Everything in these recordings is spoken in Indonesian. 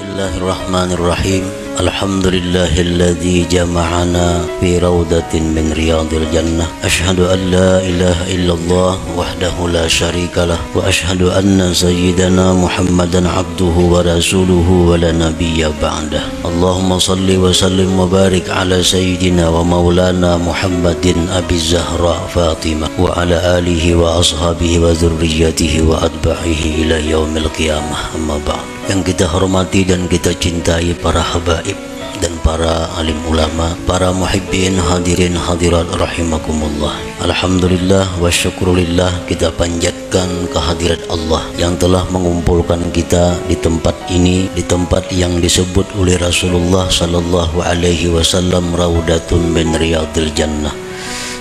Bismillahirrahmanirrahim. Alhamdulillahilladzi jama'ana fi raudatin min riyadil jannah. Asyhadu an la ilaha illallah wahdahu la syarikalah wa asyhadu anna sayyidana Muhammadan abduhu wa rasuluhu wa la nabiyya ba'dah. Allahumma salli wa sallim wa barik ala sayyidina wa maulana Muhammadin Abi Zahra Fatimah wa ala alihi wa ashabihi wa dzurriyyatihi wa atba'ihi ila yaumil qiyamah. Amma ba'd. Yang kita hormati dan kita cintai para habaib dan para alim ulama, para muhibbin hadirin hadirat rahimakumullah. Alhamdulillah wa syukrulillah, kita panjatkan kehadirat Allah yang telah mengumpulkan kita di tempat ini, di tempat yang disebut oleh Rasulullah sallallahu alaihi wasallam raudatun min riyadil jannah,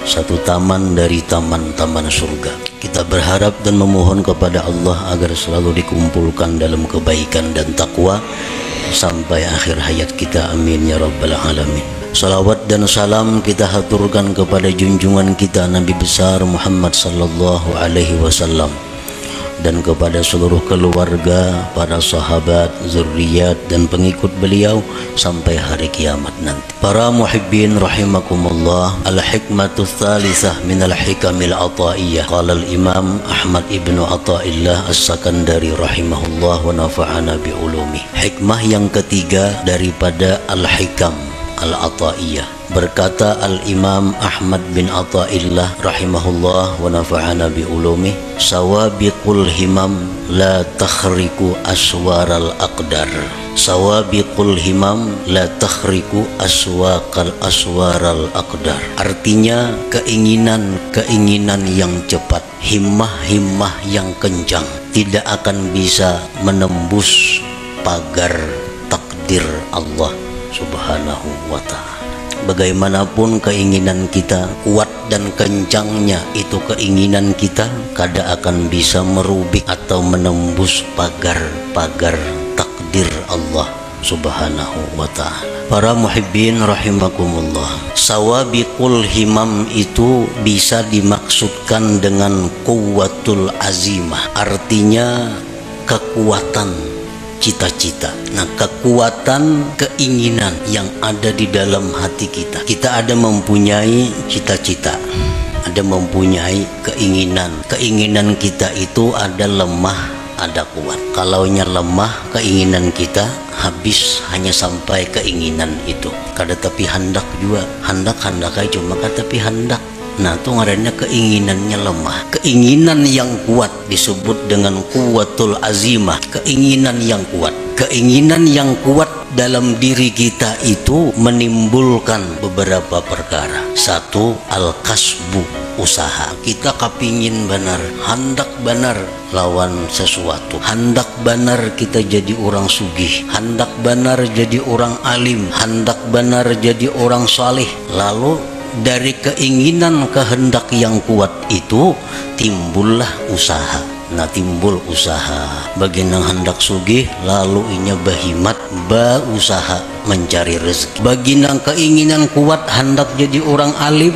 satu taman dari taman-taman surga. Kita berharap dan memohon kepada Allah agar selalu dikumpulkan dalam kebaikan dan takwa sampai akhir hayat kita. Amin ya rabbal alamin. Salawat dan salam kita haturkan kepada junjungan kita Nabi besar Muhammad sallallahu alaihi wasallam dan kepada seluruh keluarga, para sahabat, zuriat dan pengikut beliau sampai hari kiamat nanti. Para muhibbin rahimakumullah, al-hikmatu tsalisah min al-hikamil ataiyah. Qala al-imam Ahmad ibnu Athaillah as-Sakandari rahimahullah wa nafa'ana bi ulumi. Hikmah yang ketiga daripada al-hikam al-ataiyah. Berkata al-imam Ahmad bin Athaillah rahimahullah wa nafa'ana bi ulumi, sawabiqul himam la takhriku aswaral aqdar. Sawabiqul himam la takhriku aswaral aqdar. Artinya keinginan yang cepat, himmah yang kencang tidak akan bisa menembus pagar takdir Allah subhanahu wa ta'ala. Bagaimanapun keinginan kita kuat dan kencangnya itu keinginan kita, kada akan bisa merubik atau menembus pagar takdir Allah subhanahu wa ta'ala. Para muhibbin rahimakumullah, sawabiqul himam itu bisa dimaksudkan dengan quwwatul azimah, artinya kekuatan cita-cita. Nah, kekuatan keinginan yang ada di dalam hati kita. Kita ada mempunyai cita-cita, ada mempunyai keinginan. Keinginan kita itu ada lemah, ada kuat. Kalaunya lemah keinginan kita, habis hanya sampai keinginan itu. Kada tapi hendak juga, hendak aja cuma kada tapi hendak. Nah, itu ngarannya keinginannya lemah. Keinginan yang kuat disebut dengan quwwatul azimah, keinginan yang kuat. Keinginan yang kuat dalam diri kita itu menimbulkan beberapa perkara. Satu, al-kasbu, usaha. Kita kepingin benar, hendak benar lawan sesuatu, hendak benar kita jadi orang sugih, hendak benar jadi orang alim, hendak benar jadi orang saleh. Lalu dari keinginan kehendak yang kuat itu timbullah usaha. Nah, timbul usaha. Bagi nang hendak sugih lalu inya bahimat usaha mencari rezeki. Bagi nang keinginan kuat hendak jadi orang alim,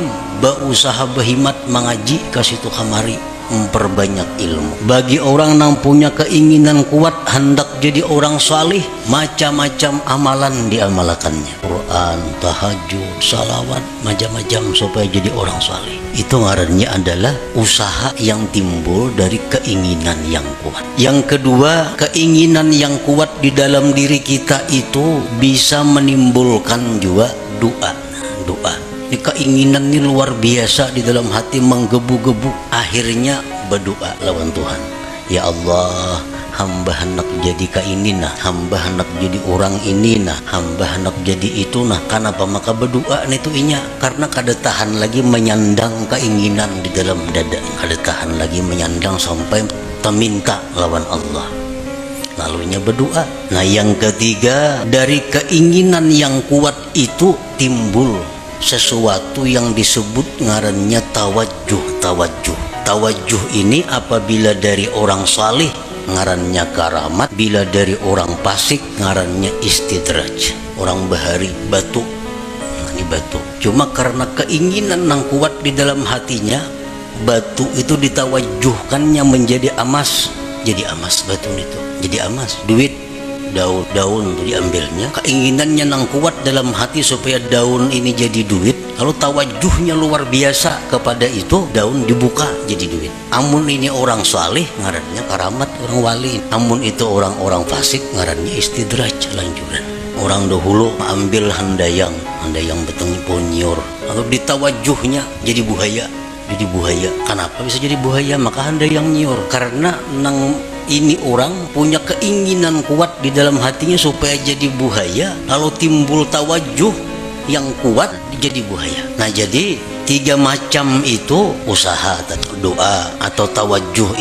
usaha bahimat mengaji kasih tu kamari memperbanyak ilmu. Bagi orang yang punya keinginan kuat hendak jadi orang salih, macam-macam amalan diamalkannya, Quran, tahajud, salawat, macam-macam supaya jadi orang salih. Itu ngarannya adalah usaha yang timbul dari keinginan yang kuat. Yang kedua, keinginan yang kuat di dalam diri kita itu bisa menimbulkan juga doa. Ini keinginan ini luar biasa di dalam hati, menggebu-gebu. Akhirnya berdoa lawan Tuhan. Ya Allah, hamba hendak jadi kaini nah, hamba hendak jadi orang ini nah, hamba hendak jadi itu nah. Kenapa maka berdoa itu inya? Karena kada tahan lagi menyandang keinginan di dalam dada, kada tahan lagi menyandang sampai meminta lawan Allah. Lalunya berdoa. Nah, yang ketiga, dari keinginan yang kuat itu timbul sesuatu yang disebut ngarannya tawajuh ini apabila dari orang salih ngarannya karamat, bila dari orang fasik ngarannya istidraj, orang bahari batu. Nah, ini batu cuma karena keinginan yang kuat di dalam hatinya, batu itu ditawajuhkannya menjadi emas, jadi emas. Batu itu jadi emas, duit daun itu diambilnya, keinginannya nang kuat dalam hati supaya daun ini jadi duit, lalu tawajuhnya luar biasa kepada itu, daun dibuka jadi duit. Amun ini orang saleh ngarannya karamat, orang wali. Amun itu orang-orang fasik ngarannya istidraj, lanjuran. Orang dahulu ambil handayang betengi ponyor, lalu ditawajuhnya jadi buhaya. Kenapa bisa jadi buhaya? Maka handayang nyor, karena nang ini orang punya keinginan kuat di dalam hatinya supaya jadi buhaya, lalu timbul tawajuh yang kuat jadi buhaya. Nah, jadi 3 macam itu usaha, doa atau tawajuh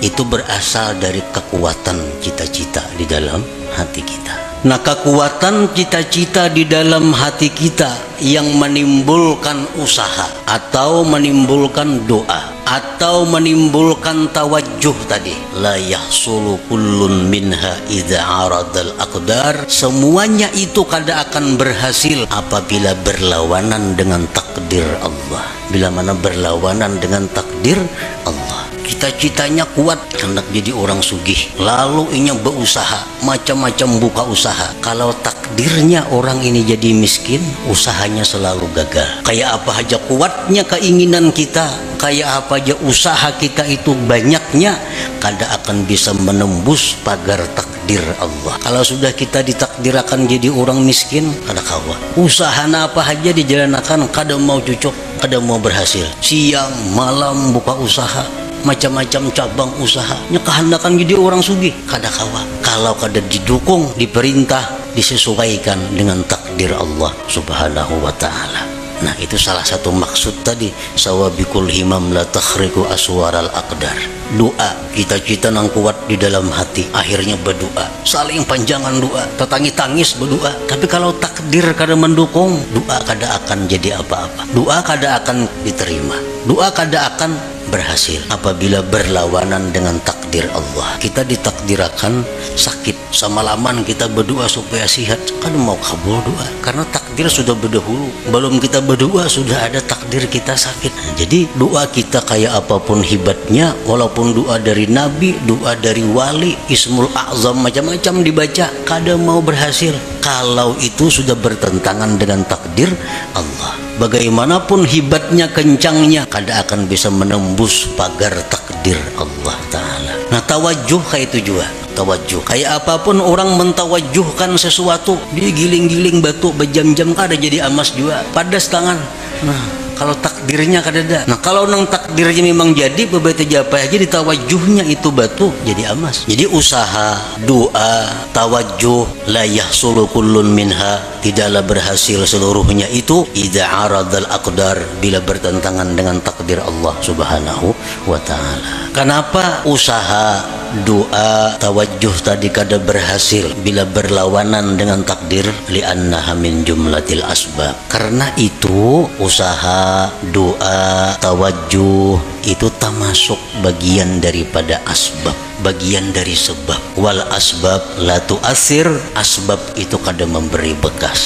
itu berasal dari kekuatan cita-cita di dalam hati kita. Nah, kekuatan cita-cita di dalam hati kita yang menimbulkan usaha atau menimbulkan doa atau menimbulkan tawajuh tadi, la yahsulu kullun minha idza aradal aqdar, semuanya itu kada akan berhasil apabila berlawanan dengan takdir Allah. Bila mana berlawanan dengan takdir Allah, cita-citanya kuat hendak jadi orang sugih, lalu inya berusaha macam-macam buka usaha. Kalau takdirnya orang ini jadi miskin, usahanya selalu gagal. Kayak apa aja kuatnya keinginan kita, kayak apa aja usaha kita itu banyaknya, kada akan bisa menembus pagar takdir Allah. Kalau sudah kita ditakdirkan jadi orang miskin, kada kawa. Usaha apa aja dijalankan kada mau cocok, kada mau berhasil. Siang malam buka usaha, macam-macam cabang usahanya kehendakan jadi orang sugih, kada kawa. Kalau kada didukung, diperintah, disesuaikan dengan takdir Allah subhanahu wa ta'ala. Nah, itu salah satu maksud tadi, sawabikul himam la takhriku aswaral aqdar. Doa, cita-cita nang kuat di dalam hati, akhirnya berdoa, saling panjangan doa, tetangis-tangis berdoa. Tapi kalau takdir kada mendukung, doa kada akan jadi apa-apa, doa kada akan diterima, doa kada akan berhasil apabila berlawanan dengan takdir Allah. Kita ditakdirakan sakit, semalaman kita berdoa supaya sehat, kan mau kabul doa, karena takdir sudah berdahulu. Belum kita berdoa sudah ada takdir kita sakit. Jadi doa kita kayak apapun hebatnya, walaupun doa dari nabi, doa dari wali, ismul a'zam macam-macam dibaca, kada mau berhasil kalau itu sudah bertentangan dengan takdir Allah. Bagaimanapun hebatnya, kencangnya, kada akan bisa menembus pagar takdir Allah Ta'ala. Nah, tawajuh kayak itu juga. Tawajuh kayak apapun orang mentawajuhkan sesuatu, dia giling-giling batu berjam-jam kada jadi emas juga, padas tangan. Nah, kalau takdirnya kada ada. Nah, kalau nang takdirnya memang jadi, beberapa japa aja ditawajuhnya itu batu jadi emas. Jadi usaha, doa, tawajuh, la yahsulu kullun minha, tidaklah berhasil seluruhnya itu idza aradal aqdar, bila bertentangan dengan takdir Allah subhanahu wa ta'ala. Kenapa usaha, doa, tawajuh tadi kada berhasil bila berlawanan dengan takdir? Li'annaha min jumlatil asbab. Karena itu usaha, doa, tawajuh itu termasuk bagian daripada asbab, bagian dari sebab. Wal asbab la tu'athir, asbab itu kada memberi bekas.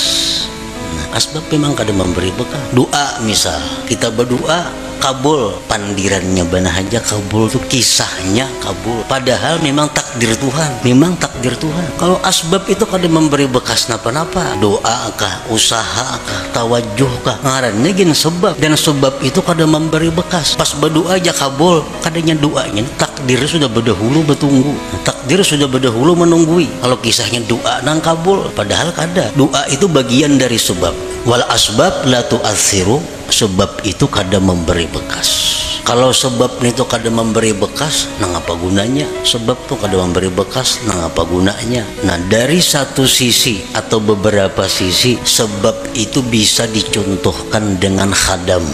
Nah, asbab memang kada memberi bekas. Doa misal, kita berdoa kabul, pandirannya banah aja kabul tuh, kisahnya kabul, padahal memang takdir Tuhan, memang takdir Tuhan. Kalau asbab itu kada memberi bekas napa-napa, doa kah, usaha kah, tawajuh kah, ngarannya gin sebab, dan sebab itu kada memberi bekas. Pas berdoa aja kabul, kadanya doanya takdir sudah berdahulu bertunggu, takdir sudah berdahulu menunggui. Kalau kisahnya doa nang kabul, padahal kada. Doa itu bagian dari sebab. Wal asbab la tu'athiru, sebab itu kada memberi bekas. Kalau sebab itu kada memberi bekas, nang apa gunanya? Sebab itu kada memberi bekas, nang apa gunanya? Nah, dari satu sisi atau beberapa sisi, sebab itu bisa dicontohkan dengan khadam.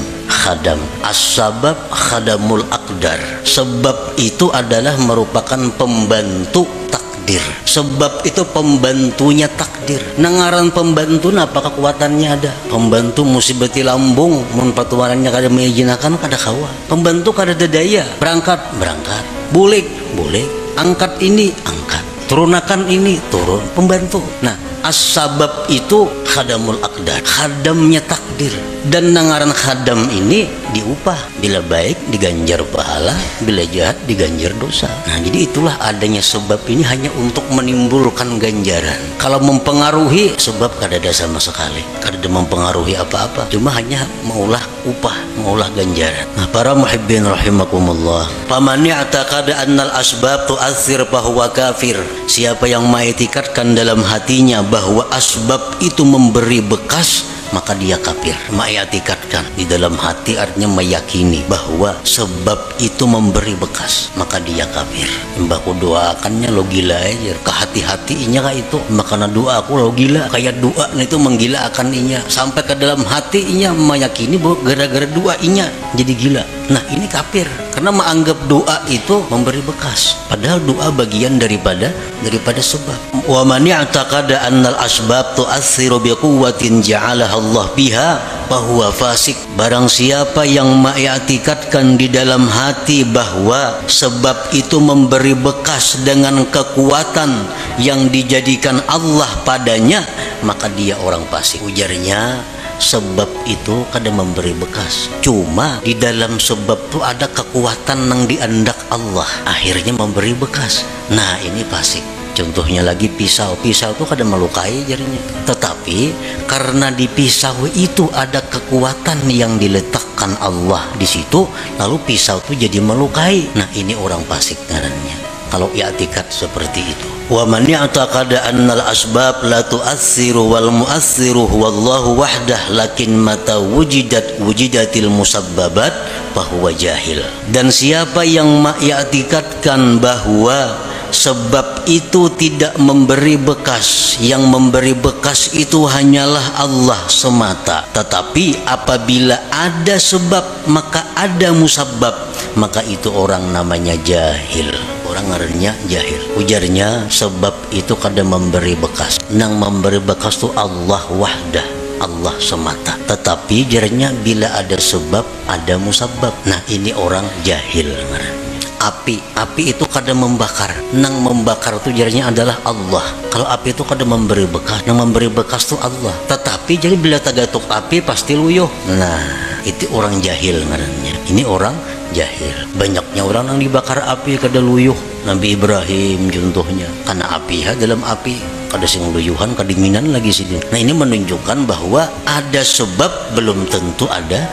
As-sabab khadamul aqdar. Sebab itu adalah merupakan pembantu takdir. Sebab itu pembantunya takdir. Nangaran pembantu apa kekuatannya ada? Pembantu musibati lambung, mun patuarannya kada mengijinakan kada kawa. Pembantu kada ada daya, berangkat, boleh, angkat ini, angkat, turunakan ini, turun, pembantu. Nah, as-sabab itu khadamul aqdar, khadamnya takdir. Dan nangaran khadam ini diupah, bila baik diganjar pahala, bila jahat diganjar dosa. Nah, jadi itulah adanya sebab ini hanya untuk menimbulkan ganjaran. Kalau mempengaruhi sebab kada ada sama sekali, kada mempengaruhi apa-apa, cuma hanya maulah upah, maulah ganjaran. Nah, para muhibbin rahimakumullah, faman i'taqada annal asbab tu'athir fahuwa kafir. Siapa yang mengiktikadkan dalam hatinya bahwa asbab itu memberi bekas, maka dia kafir. Mengiktikadkan di dalam hati artinya meyakini bahwa sebab itu memberi bekas, maka dia kafir. Mbakku doakannya lo gila aja, kehati-hatinya kah itu, makanya doa aku lo gila, kayak doa itu menggila akan inya, sampai ke dalam hatinya meyakini bahwa gara-gara doa inya jadi gila. Nah, ini kafir karena menganggap doa itu memberi bekas, padahal doa bagian daripada sebab. Wa man i'taqada annal asbab tu'assiru biquwwatin ja'alaha Allah biha fahuwa fasik. Barang siapa yang mengiktikadkan di dalam hati bahwa sebab itu memberi bekas dengan kekuatan yang dijadikan Allah padanya, maka dia orang fasik. Ujarnya, sebab itu kada memberi bekas, cuma di dalam sebab itu ada kekuatan yang diandak Allah, akhirnya memberi bekas. Nah, ini fasik. Contohnya lagi pisau itu kada melukai jarinya, tetapi karena di pisau itu ada kekuatan yang diletakkan Allah di situ, lalu pisau itu jadi melukai. Nah, ini orang fasik ngarannya kalau i'tikad seperti itu. Wa man i'taqada annal asbab la tu'assiru wal mu'assiru huwallahu wahdah lakin mata wujidatil musabbabat fahuwa jahil. Dan siapa yang mengiktikadkan bahwa sebab itu tidak memberi bekas, yang memberi bekas itu hanyalah Allah semata, tetapi apabila ada sebab maka ada musabbab, maka itu orang namanya jahil. Orang ngarannya jahil. Ujarnya, sebab itu kada memberi bekas, nang memberi bekas itu Allah wahdah, Allah semata, tetapi jarnya bila ada sebab ada musabbab. Nah, ini orang jahil. Api itu kadang membakar, nang membakar itu jadinya adalah Allah. Kalau api itu kadang memberi bekas, nang memberi bekas itu Allah, tetapi jadi bila tagatuk api pasti luyuh. Nah, itu orang jahil ngarannya. Ini orang jahil. Banyaknya orang yang dibakar api kada luyuh. Nabi Ibrahim contohnya, karena api dalam api kada sing luyuhan, kedinginan lagi sih. Nah, ini menunjukkan bahwa ada sebab belum tentu ada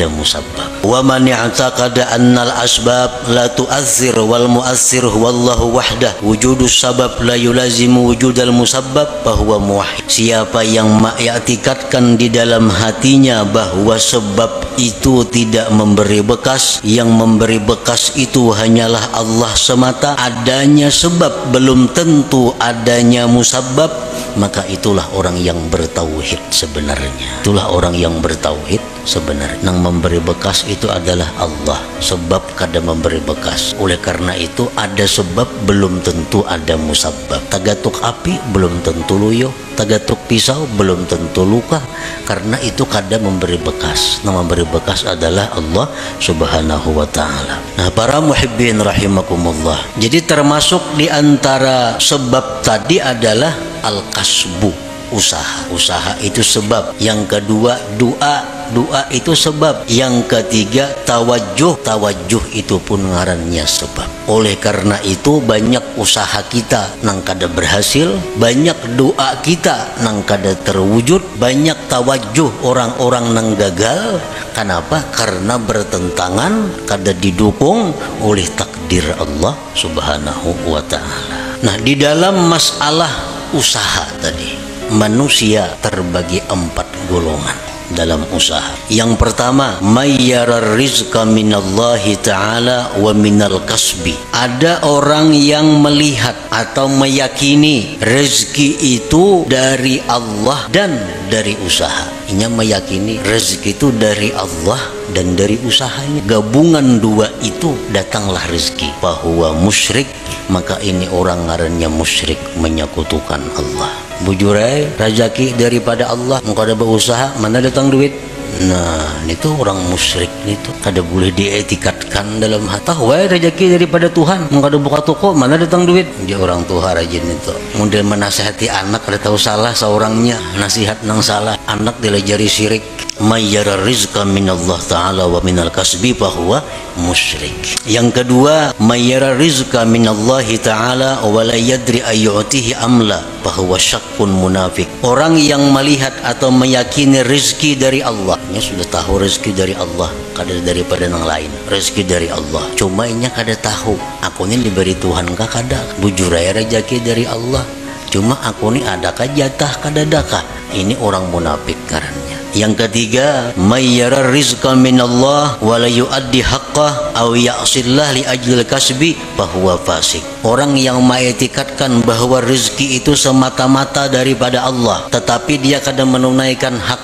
musabbab. Wa man i'taqada annal asbab la tu'athir wal mu'athir wallahu wahdah wujudus sabab la yulazimu wujudal musabbab fahuwa muwahhid. Siapa yang mengiktikadkan di dalam hatinya bahwa sebab itu tidak memberi bekas, yang memberi bekas itu hanyalah Allah semata, adanya sebab belum tentu adanya musabbab, maka itulah orang yang bertauhid sebenarnya. Itulah orang yang bertauhid sebenarnya. Nang memberi bekas itu adalah Allah, sebab kada memberi bekas. Oleh karena itu ada sebab belum tentu ada musabbab. Tagatuk api belum tentu luyuh, tagatuk pisau belum tentu luka, karena itu kada memberi bekas. Nang memberi bekas adalah Allah Subhanahu wa ta'ala. Nah, para muhibbin rahimakumullah, jadi termasuk di antara sebab tadi adalah al-kasbu, usaha itu sebab. Yang kedua doa itu sebab. Yang ketiga tawajjuh itu pun ngarannya sebab. Oleh karena itu banyak usaha kita nang kada berhasil, banyak doa kita nang kada terwujud, banyak tawajjuh orang-orang nang gagal. Kenapa? Karena bertentangan, kada didukung oleh takdir Allah Subhanahu wa ta'ala. Nah, di dalam masalah usaha tadi, manusia terbagi 4 golongan dalam usaha. Yang pertama, mayyarar rizqa minallahi ta'ala wa minal kasbi. Ada orang yang melihat atau meyakini rezeki itu dari Allah dan dari usaha. Inya meyakini rezeki itu dari Allah dan dari usahanya. Gabungan dua itu datanglah rezeki. Fahuwa musyrik, maka ini orang ngarannya musyrik, menyekutukan Allah. Bujurai rezeki daripada Allah, engkau ada berusaha, mana datang duit? Nah, itu orang musyrik itu kada boleh dietikatkan dalam hati. Wae rezeki daripada Tuhan. Mun kada buka toko, mana datang duit? Dia orang tua rajin itu. Model menasihati anak kada tahu salah seorangnya, nasihat nang salah. Anak dilajari syirik. Mayyara rizqa minallah ta'ala wa minal kasbi fahuwa musyrik. Yang kedua, mayyara rizqa minallahi ta'ala wa la yadri ayyutihi amla fahuwa syakkun munafik. Orang yang melihat atau meyakini rezeki dari Allah, nya sudah tahu rezeki dari Allah, kada daripada yang lain. Rezeki dari Allah, cuma inya kada tahu aku ini diberi Tuhan kah kada. Bujur aja rezeki dari Allah, cuma aku ini adakah jatah kada adakah. Ini orang munafik karanya. Yang ketiga, mayyara rizqa minallah wa la yuaddi haqqah aw ya'sillah li ajlil kasbi fahuwa fasik. Orang yang mengetikatkan bahwa rezeki itu semata-mata daripada Allah, tetapi dia kadang menunaikan hak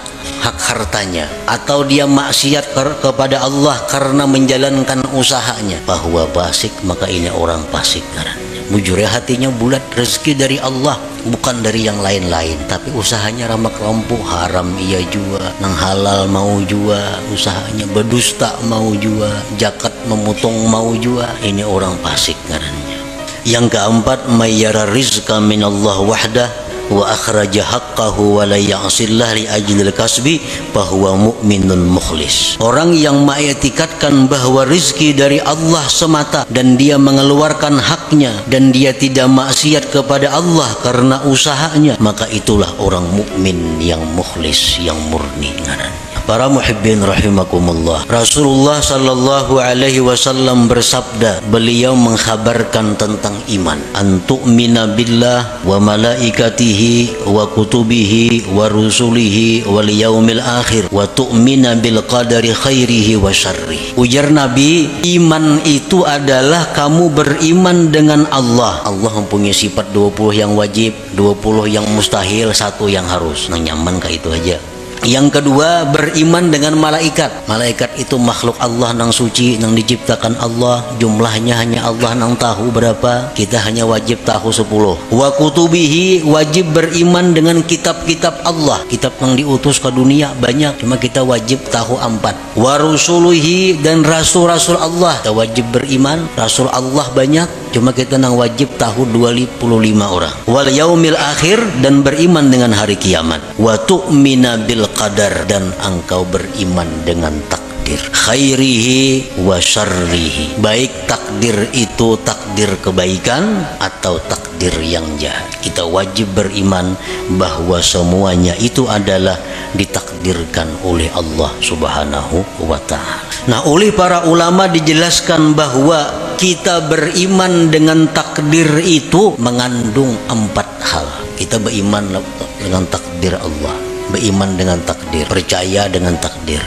hartanya, atau dia maksiat kepada Allah karena menjalankan usahanya, bahwa fasik, maka ini orang fasik karena bujur ya hatinya bulat, rezeki dari Allah bukan dari yang lain-lain, tapi usahanya ramak rampuh, haram ia jua, nang halal mau jua, usahanya berdusta mau jua, zakat memutong mau jua, ini orang fasik karanya. Yang keempat, mayyara rizqa minallah wahdah wa akhraja haqqahu wa la ya'sillah li ajlil kasbi fahuwa mu'minun mukhlis. Orang yang mengetikatkan bahwa rizki dari Allah semata dan dia mengeluarkan haknya dan dia tidak maksiat kepada Allah karena usahanya, maka itulah orang mukmin yang mukhlis, yang murni ngarannya. Para muhibbin rahimakumullah, Rasulullah sallallahu alaihi wasallam bersabda, beliau mengkhabarkan tentang iman, antu'mina billah wa malaikatihi wa kutubihi wa rusulihi wal yaumil akhir wa tu'mina bil qadari khairihi wa syarrihi. Ujar Nabi, iman itu adalah kamu beriman dengan Allah. Allah mempunyai sifat 20 yang wajib, 20 yang mustahil, 1 yang harus. Nah, nyaman kayak itu aja. Yang kedua, beriman dengan malaikat. Malaikat itu makhluk Allah nang suci, nang diciptakan Allah, jumlahnya hanya Allah nang tahu berapa, kita hanya wajib tahu 10. Wa kutubihi, wajib beriman dengan kitab-kitab Allah. Kitab yang diutus ke dunia banyak, cuma kita wajib tahu 4. Wa rusuluhi, dan rasul-rasul Allah, kita wajib beriman. Rasul Allah banyak, cuma kita nang wajib tahu 25 orang. Wal yaumil akhir, dan beriman dengan hari kiamat. Wa tu'mina bil qadar, dan engkau beriman dengan takdir, khairihi wa syarrihi, baik takdir itu takdir kebaikan atau takdir yang jahat. Kita wajib beriman bahwa semuanya itu adalah ditakdirkan oleh Allah Subhanahu wa ta'ala. Nah, oleh para ulama dijelaskan bahwa kita beriman dengan takdir itu mengandung 4 hal. Kita beriman dengan takdir Allah, beriman dengan takdir, percaya dengan takdir,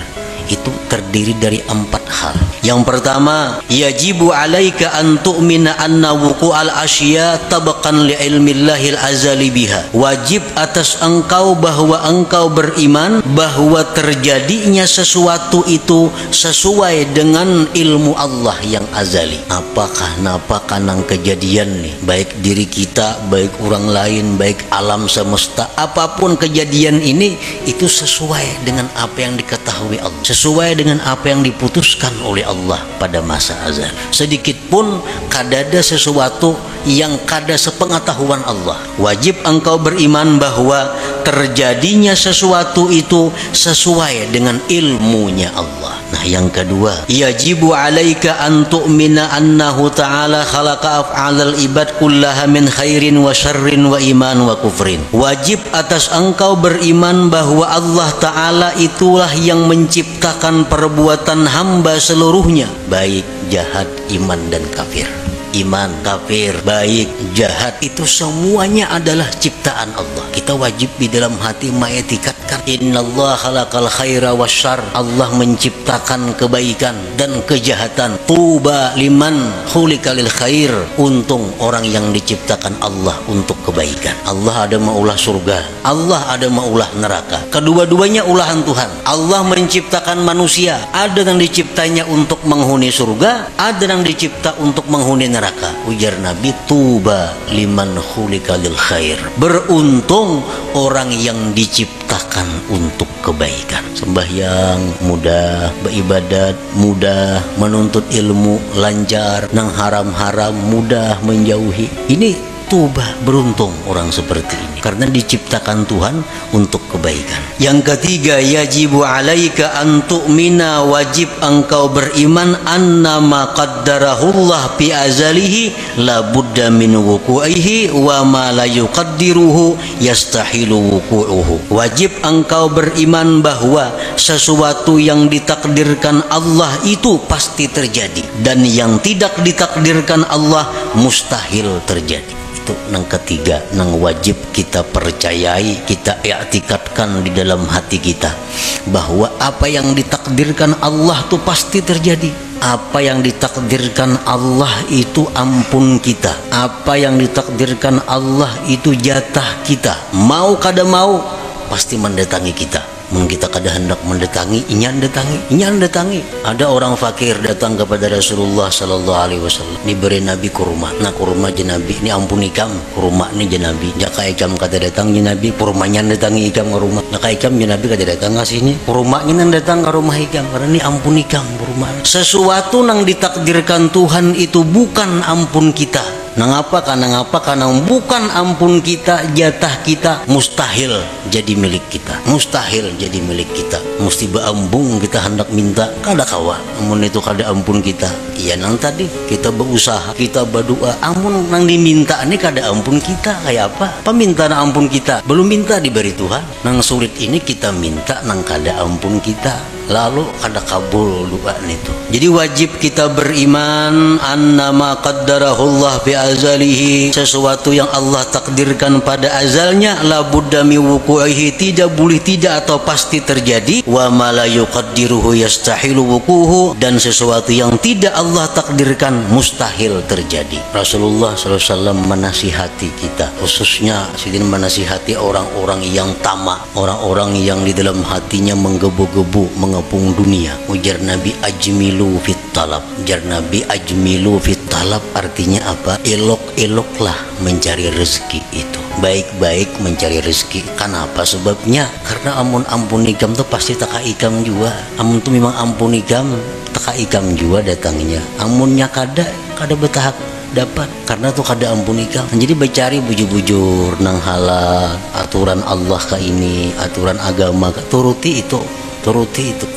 itu terdiri dari 4 hal. Yang pertama, yajibu alaika an tu'mina anna wuqu'al asya tabaqan li ilmillahil azali biha. Wajib atas engkau bahwa engkau beriman bahwa terjadinya sesuatu itu sesuai dengan ilmu Allah yang azali. Apakah napa kanang kejadian nih, baik diri kita, baik orang lain, baik alam semesta, apapun kejadian ini itu sesuai dengan apa yang diketahui Allah, sesuai dengan apa yang diputuskan oleh Allah pada masa azal. Sedikit pun kada ada sesuatu yang kada sepengetahuan Allah. Wajib engkau beriman bahwa terjadinya sesuatu itu sesuai dengan ilmunya Allah. Nah, yang kedua, yajibu alaika an tu'mina annahu ta'ala khalaqa af'alal ibad kullaha min khairin wa syarrin wa iman wa kufrin. Wajib atas engkau beriman bahwa Allah Ta'ala itulah yang menciptakan perbuatan hamba seluruhnya, baik jahat, iman dan kafir. Iman, kafir, baik, jahat, itu semuanya adalah ciptaan Allah. Kita wajib di dalam hati mengetikatkan innallaha khalaqal khaira wasyarr, Allah menciptakan kebaikan dan kejahatan. Tuba liman khuliqalil khair, untung orang yang diciptakan Allah untuk kebaikan. Allah ada maulah surga, Allah ada maulah neraka, kedua-duanya ulahan Tuhan. Allah menciptakan manusia, ada yang diciptanya untuk menghuni surga, ada yang dicipta untuk menghuni neraka. Ujar Nabi, tuba liman khuliqalil khair, beruntung orang yang dicipta diciptakan untuk kebaikan. Sembahyang mudah, beribadat mudah, menuntut ilmu lancar, nang haram-haram mudah menjauhi. Ini tubah, beruntung orang seperti ini karena diciptakan Tuhan untuk kebaikan. Yang ketiga, yajibu alaika an tu'mina, wajib engkau beriman annama qaddarahullah fi azalihi la budda min wuqu'ihi wa ma la yuqaddiruhu yastahilu wuqu'uhu. Wajib engkau beriman bahwa sesuatu yang ditakdirkan Allah itu pasti terjadi dan yang tidak ditakdirkan Allah mustahil terjadi. Itu yang ketiga, yang wajib kita percayai, kita i'tikadkan di dalam hati kita bahwa apa yang ditakdirkan Allah itu pasti terjadi. Apa yang ditakdirkan Allah itu ampun kita. Apa yang ditakdirkan Allah itu jatah kita. Mau kada mau pasti mendatangi kita. Kita kada hendak mendatangi, inyan datangi. Ada orang fakir datang kepada Rasulullah sallallahu alaihi wasallam, diberi Nabi kurma. Nah kurma jenabi, ini ampun ikam, kurma ni jenabi. Jaka ikam kada datang jenabi, kurmanya datangi ikam ke rumah. Jaka ikam jenabi kada datang ke sini, kurmanya nang datang ke rumah ikam karena ini ampun ikam kurma. Sesuatu nang ditakdirkan Tuhan itu bukan ampun kita. Nangapa karena bukan ampun kita, jatah kita mustahil jadi milik kita. Mustahil jadi milik kita. Mesti beambung kita hendak minta kada kawa. Amun itu kada ampun kita. Iya nang tadi kita berusaha, kita berdoa, amun nang diminta ini kada ampun kita kayak apa? Peminta nang ampun kita belum minta diberi Tuhan. Nang sulit ini kita minta nang kada ampun kita. Lalu kada kabul doa itu. Jadi wajib kita beriman annama qaddarahullah fi azalihi, sesuatu yang Allah takdirkan pada azalnya la budda mi wuqu'ihi, tidak boleh tidak atau pasti terjadi, wa ma la yuqaddiruhu yastahilu wuquhu, dan sesuatu yang tidak Allah takdirkan mustahil terjadi. Rasulullah SAW menasihati kita, khususnya sidin menasihati orang-orang yang tamak, orang-orang yang di dalam hatinya menggebu-gebu mengepung dunia. Ujar Nabi ajmilu fit talab. Ujar Nabi ajmilu fit talab artinya apa? Elok-eloklah mencari rezeki itu. Baik-baik mencari rezeki. Kenapa sebabnya? Karena ampun ikam tuh pasti taka ikam juga. Amun tuh memang ampun ikam, taka ikam juga datangnya. Amunnya kada betahak dapat karena tuh kada ampun ikam. Jadi bercari bujur-bujur nang halal, aturan Allah ka ini, aturan agama ka, turuti itu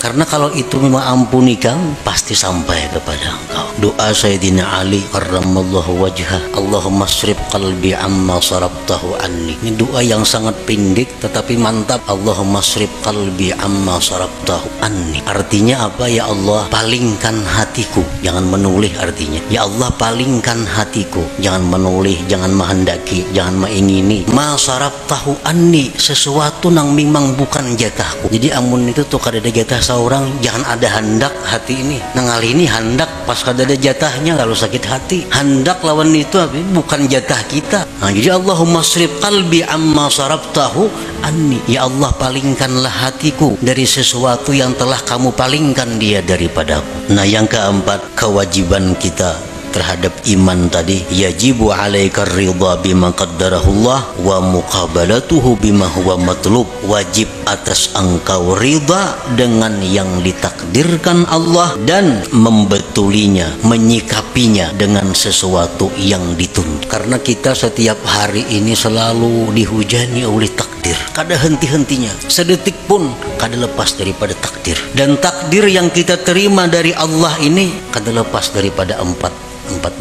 karena kalau itu memang ampun ikam pasti sampai kepada engkau. Doa Sayyidina Ali karramallahu wajhah, Allahumma srif qalbi amma sarabtahu anni. Ini doa yang sangat pendek tetapi mantap. Allahumma srif qalbi amma sarabtahu anni, artinya apa? Ya Allah, palingkan hatiku, jangan menoleh. Artinya ya Allah, palingkan hatiku, jangan menoleh, jangan menghendaki, jangan mengingini. Ma sarabtahu anni, sesuatu nang memang bukan jatahku. Jadi amun itu tuh kada ada jatah seorang, jangan ada hendak hati ini. Nangali ini hendak pas kada ada jatahnya kalau sakit hati. Hendak lawan itu bukan jatah kita. Nah, jadi Allahumma srif qalbi amma sarabtahu anni. Ya Allah, palingkanlah hatiku dari sesuatu yang telah kamu palingkan dia daripadaku. Nah, yang keempat, kewajiban kita terhadap iman tadi, yajibu alaika ridha bima qaddarahullah wa muqabalatuhu bima huwa matlub. Wajib atas engkau ridha dengan yang ditakdirkan Allah dan membetulinya, menyikapinya dengan sesuatu yang dituntut. Karena kita setiap hari ini selalu dihujani oleh takdir, kada henti-hentinya, sedetik pun kada lepas daripada takdir. Dan takdir yang kita terima dari Allah ini kada lepas daripada empat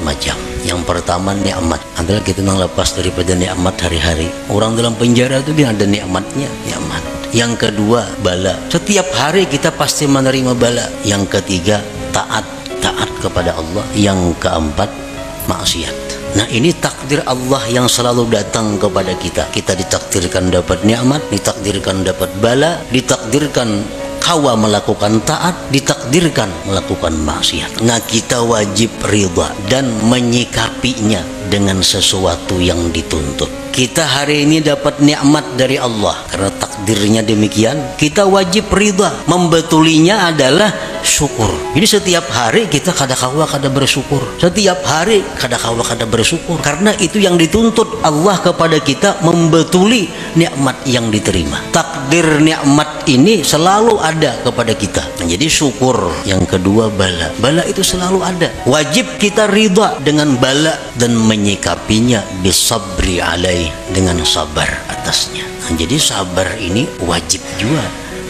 macam. Yang pertama nikmat, adalah kita nang lepas daripada nikmat hari-hari. Orang dalam penjara itu dia ada nikmatnya, nikmat. Yang kedua bala, setiap hari kita pasti menerima bala. Yang ketiga taat kepada Allah. Yang keempat maksiat. Nah, ini takdir Allah yang selalu datang kepada kita. Kita ditakdirkan dapat nikmat, ditakdirkan dapat bala, ditakdirkan kawa melakukan taat, ditakdirkan melakukan maksiat. Nah, kita wajib ridha dan menyikapinya dengan sesuatu yang dituntut. Kita hari ini dapat nikmat dari Allah karena takdirnya demikian, kita wajib ridha. Membetulinya adalah syukur. Jadi setiap hari kita kadakawa kada bersyukur. Setiap hari kadakawa kada bersyukur. Karena itu yang dituntut Allah kepada kita, membetuli nikmat yang diterima. Takdir nikmat ini selalu ada kepada kita. Nah, jadi syukur. Yang kedua bala. Bala itu selalu ada. Wajib kita ridha dengan bala dan menyikapinya bisabri alaih, dengan sabar atasnya. Nah, jadi sabar ini wajib juga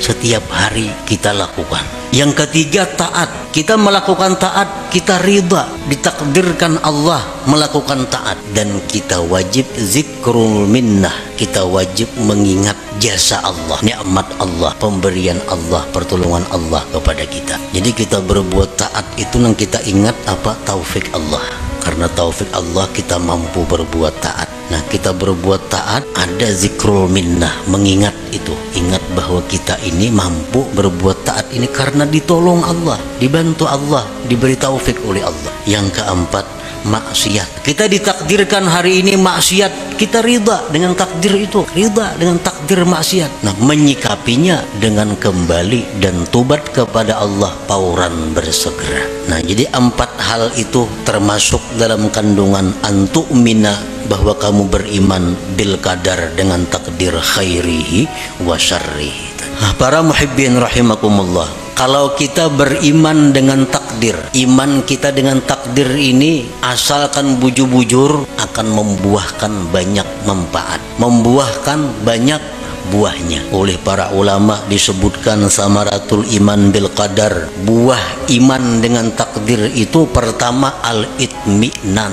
setiap hari kita lakukan. Yang ketiga taat. Kita melakukan taat, kita ridha, ditakdirkan Allah melakukan taat, dan kita wajib zikrul minnah. Kita wajib mengingat jasa Allah, nikmat Allah, pemberian Allah, pertolongan Allah kepada kita. Jadi kita berbuat taat itu yang kita ingat apa? Taufik Allah. Karena taufik Allah kita mampu berbuat taat. Nah, kita berbuat taat ada zikrul minnah, mengingat itu. Ingat bahwa kita ini mampu berbuat taat ini karena ditolong Allah, dibantu Allah, diberi taufik oleh Allah. Yang keempat, maksiat. Kita ditakdirkan hari ini maksiat, kita ridha dengan takdir itu, ridha dengan takdir maksiat. Nah, menyikapinya dengan kembali dan tobat kepada Allah, pauran bersegera. Nah, jadi 4 hal itu termasuk dalam kandungan antu'mina, bahwa kamu beriman bil qadar, dengan takdir khairihi wa syarrihi. Nah, para muhibbin rahimakumullah, kalau kita beriman dengan takdir, iman kita dengan takdir ini asalkan bujur-bujur akan membuahkan banyak manfaat, membuahkan banyak buahnya. Oleh para ulama disebutkan samaratul iman bil qadar, buah iman dengan takdir itu pertama al-itminan,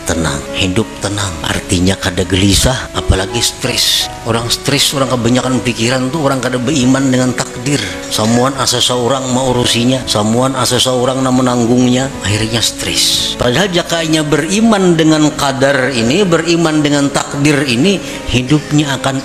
tenang, hidup tenang. Artinya kada gelisah, apalagi stres. Orang stres, orang kebanyakan pikiran tuh orang kada beriman dengan takdir. Samuan asa seorang mau urusinya, samuan asa seorang na menanggungnya, akhirnya stres. Padahal jakanya beriman dengan qadar ini, beriman dengan takdir ini, hidupnya akan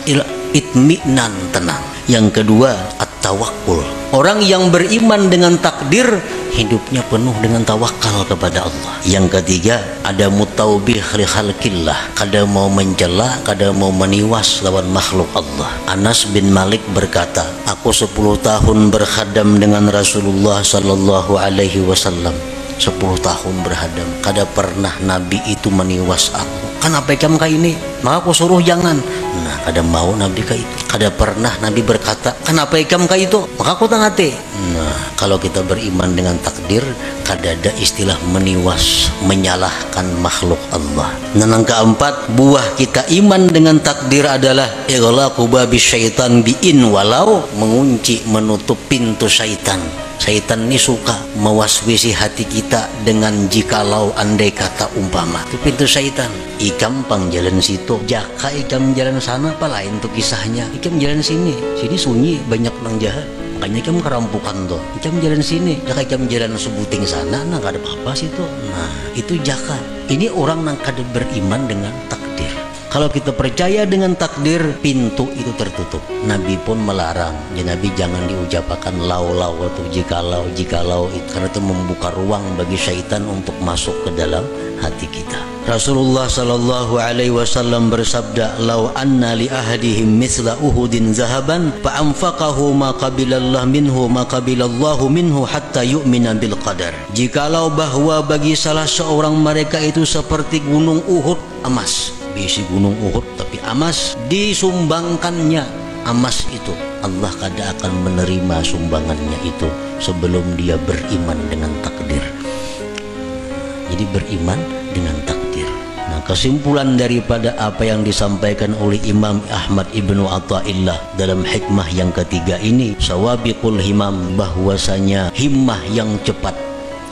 itminan, tenang. Yang kedua, at-tawakkul. Orang yang beriman dengan takdir, hidupnya penuh dengan tawakal kepada Allah. Yang ketiga, ada mutaubih li khalqillah, kada mau mencela, kada mau meniwas lawan makhluk Allah. Anas bin Malik berkata, aku 10 tahun berkhadam dengan Rasulullah sallallahu alaihi wasallam. 10 tahun berhadam, kada pernah Nabi itu meniwas aku. Kenapa kamu kayak ini? Maka aku suruh jangan. Nah, kada mau Nabi kayak itu. Kada pernah Nabi berkata, kenapa kamu kayak itu? Maka aku tangate. Nah, kalau kita beriman dengan takdir, kada ada istilah meniwas, menyalahkan makhluk Allah. Nah, yang keempat, buah kita iman dengan takdir adalah ighlaqu babi syaitan bi'in walau, mengunci, menutup pintu syaitan. Syaitan ini suka mewaswisi hati kita dengan jikalau, andai kata, umpama. Itu pintu syaitan. Ikam pang jalan situ, jaka ikam jalan sana, apa lain tuh kisahnya. Ikam jalan sini sunyi, banyak orang jahat. Makanya ikam kerampukan tuh. Ikam jalan sini, jaka ikam jalan sebuting sana, nah gak ada apa-apa situ. Nah, itu jaka. Ini orang yang kada beriman dengan takdir. Kalau kita percaya dengan takdir, pintu itu tertutup. Nabi pun melarang, ya Nabi jangan diucapkan lau atau jikalau itu, karena itu membuka ruang bagi syaitan untuk masuk ke dalam hati kita. Rasulullah sallallahu alaihi wasallam bersabda, "Lau anna li ahadihim mithla Uhudin zahaban fa anfaqahu ma qabilallah minhu ma qabilallahu minhu hatta yu'mina bil qadar." Jikalau bahwa bagi salah seorang mereka itu seperti gunung Uhud emas, bisi gunung Uhud tapi emas, disumbangkannya emas itu, Allah kada akan menerima sumbangannya itu sebelum dia beriman dengan takdir. Jadi beriman dengan takdir. Nah, kesimpulan daripada apa yang disampaikan oleh Imam Ahmad Ibnu Athaillah dalam hikmah yang ketiga ini, sawabiqul himam, bahwasanya himmah yang cepat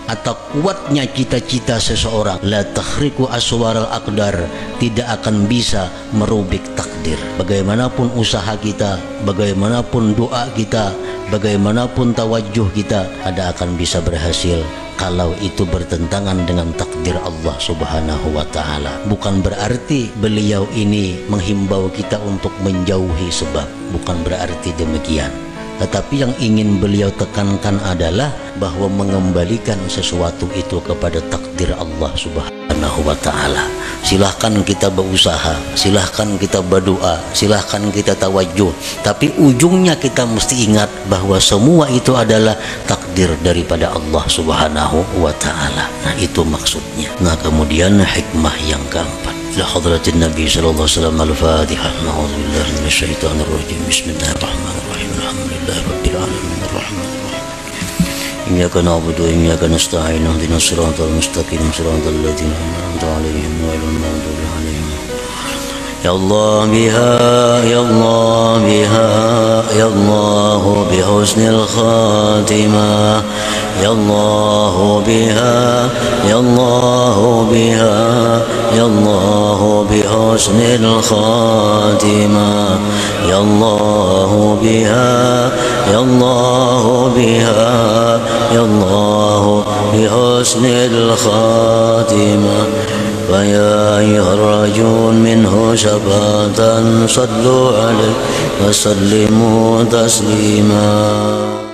atau kuatnya cita-cita seseorang, la takhriqu aswaral aqdar, tidak akan bisa merubik takdir. Bagaimanapun usaha kita, bagaimanapun doa kita, bagaimanapun tawajuh kita, ada akan bisa berhasil kalau itu bertentangan dengan takdir Allah subhanahu wa ta'ala. Bukan berarti beliau ini menghimbau kita untuk menjauhi sebab, bukan berarti demikian. Tetapi yang ingin beliau tekankan adalah bahwa mengembalikan sesuatu itu kepada takdir Allah Subhanahu wa ta'ala. Silahkan kita berusaha, silahkan kita berdoa, silahkan kita tawajuh, tapi ujungnya kita mesti ingat bahwa semua itu adalah takdir daripada Allah Subhanahu wa ta'ala. Nah, itu maksudnya. Nah, kemudian hikmah yang keempat, ila hadratin Nabi sallallahu alaihi wasallam. Al-Fatihah. A'udzubillahi minasyaitonir rajim. Bismillahirrahmanirrahim. Alhamdulillahi rabbil alamin. Arrahmanir rahim. Iyyaka na'budu wa iyyaka nasta'in. Ihdinas siratal mustaqim. Siratal ladzina an'amta 'alaihim ghairil maghdubi 'alaihim. Ya Allah biha, ya Allah biha, ya Allah bihusnil khatimah. Ya Allah biha, ya Allah biha, ya Allah bihusnil khatimah. Ya Allah biha, ya Allah biha, ya Allah bihusnil khatimah. فيا أيها الرجون منه شفاعة صلوا عليه وسلموا تسليما.